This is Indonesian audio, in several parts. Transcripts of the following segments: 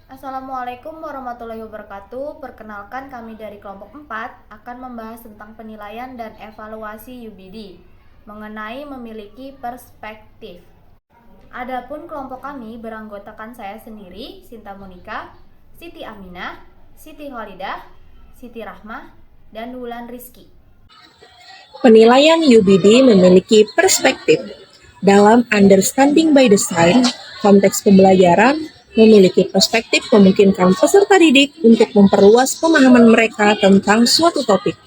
Assalamualaikum warahmatullahi wabarakatuh. Perkenalkan, kami dari kelompok 4 akan membahas tentang penilaian dan evaluasi UBD mengenai memiliki perspektif. Adapun kelompok kami beranggotakan saya sendiri, Sinta Monika, Siti Aminah, Siti Khalidah, Siti Rahmah, dan Wulan Rizki. Penilaian UBD memiliki perspektif. Dalam understanding by design, konteks pembelajaran memiliki perspektif memungkinkan peserta didik untuk memperluas pemahaman mereka tentang suatu topik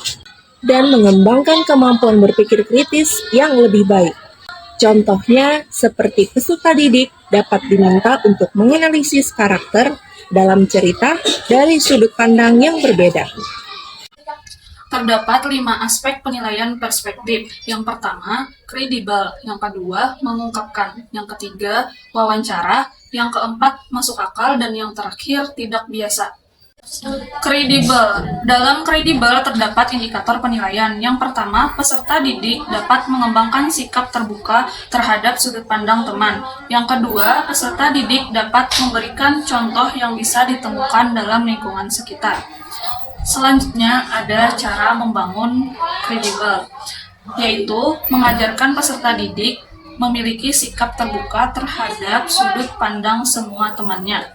dan mengembangkan kemampuan berpikir kritis yang lebih baik. Contohnya, seperti peserta didik dapat diminta untuk menganalisis karakter dalam cerita dari sudut pandang yang berbeda. Terdapat 5 aspek penilaian perspektif. Yang pertama, kredibel. Yang kedua, mengungkapkan. Yang ketiga, wawancara. Yang keempat, masuk akal. Dan yang terakhir, tidak biasa. Kredibel. Dalam kredibel terdapat indikator penilaian. Yang pertama, peserta didik dapat mengembangkan sikap terbuka terhadap sudut pandang teman. Yang kedua, peserta didik dapat memberikan contoh yang bisa ditemukan dalam lingkungan sekitar. Selanjutnya ada cara membangun kredibel, yaitu mengajarkan peserta didik memiliki sikap terbuka terhadap sudut pandang semua temannya.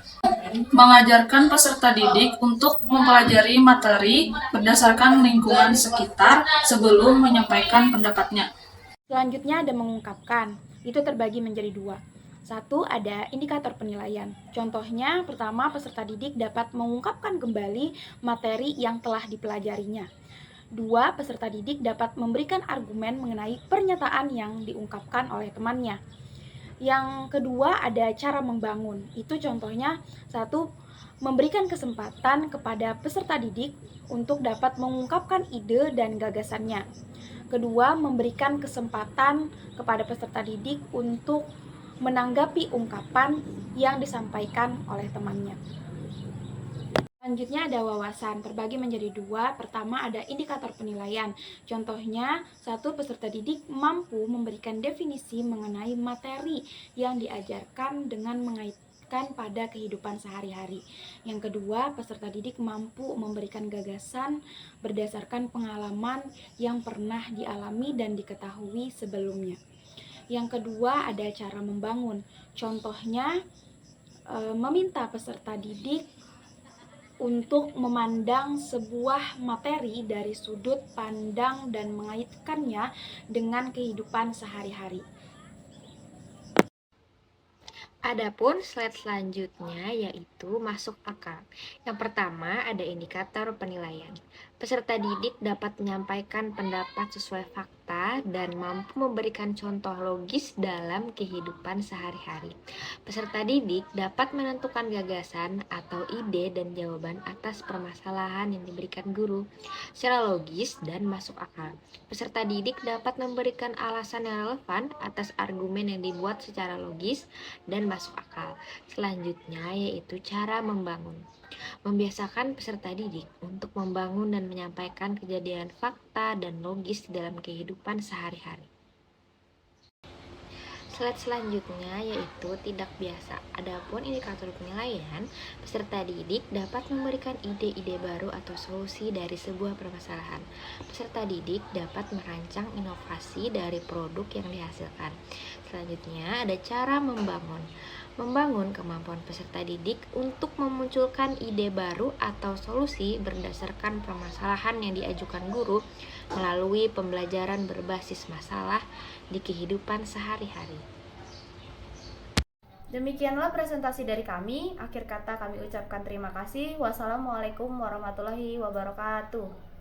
Mengajarkan peserta didik untuk mempelajari materi berdasarkan lingkungan sekitar sebelum menyampaikan pendapatnya. Selanjutnya ada mengungkapkan, itu terbagi menjadi 2. Satu, ada indikator penilaian. Contohnya, pertama, peserta didik dapat mengungkapkan kembali materi yang telah dipelajarinya. 2, peserta didik dapat memberikan argumen mengenai pernyataan yang diungkapkan oleh temannya. Yang kedua, ada cara membangun. Itu contohnya, 1, memberikan kesempatan kepada peserta didik untuk dapat mengungkapkan ide dan gagasannya. Kedua, memberikan kesempatan kepada peserta didik untuk menanggapi ungkapan yang disampaikan oleh temannya. Selanjutnya ada wawasan, terbagi menjadi 2. Pertama ada indikator penilaian. Contohnya, 1, peserta didik mampu memberikan definisi mengenai materi yang diajarkan dengan mengaitkan pada kehidupan sehari-hari. Yang kedua, peserta didik mampu memberikan gagasan berdasarkan pengalaman yang pernah dialami dan diketahui sebelumnya. Yang kedua, ada cara membangun. Contohnya, meminta peserta didik untuk memandang sebuah materi dari sudut pandang dan mengaitkannya dengan kehidupan sehari-hari. Adapun slide selanjutnya yaitu masuk akal. Yang pertama ada indikator penilaian. Peserta didik dapat menyampaikan pendapat sesuai fakta dan mampu memberikan contoh logis dalam kehidupan sehari-hari. Peserta didik dapat menentukan gagasan atau ide dan jawaban atas permasalahan yang diberikan guru secara logis dan masuk akal. Peserta didik dapat memberikan alasan yang relevan atas argumen yang dibuat secara logis dan masuk akal. Selanjutnya yaitu cara membangun. Membiasakan peserta didik untuk membangun dan menyampaikan kejadian fakta dan logis di dalam kehidupan sehari-hari. Slide selanjutnya yaitu tidak biasa. Adapun indikator penilaian, peserta didik dapat memberikan ide-ide baru atau solusi dari sebuah permasalahan. Peserta didik dapat merancang inovasi dari produk yang dihasilkan. Selanjutnya ada cara membangun. Membangun kemampuan peserta didik untuk memunculkan ide baru atau solusi berdasarkan permasalahan yang diajukan guru melalui pembelajaran berbasis masalah di kehidupan sehari-hari. Demikianlah presentasi dari kami. Akhir kata kami ucapkan terima kasih. Wassalamualaikum warahmatullahi wabarakatuh.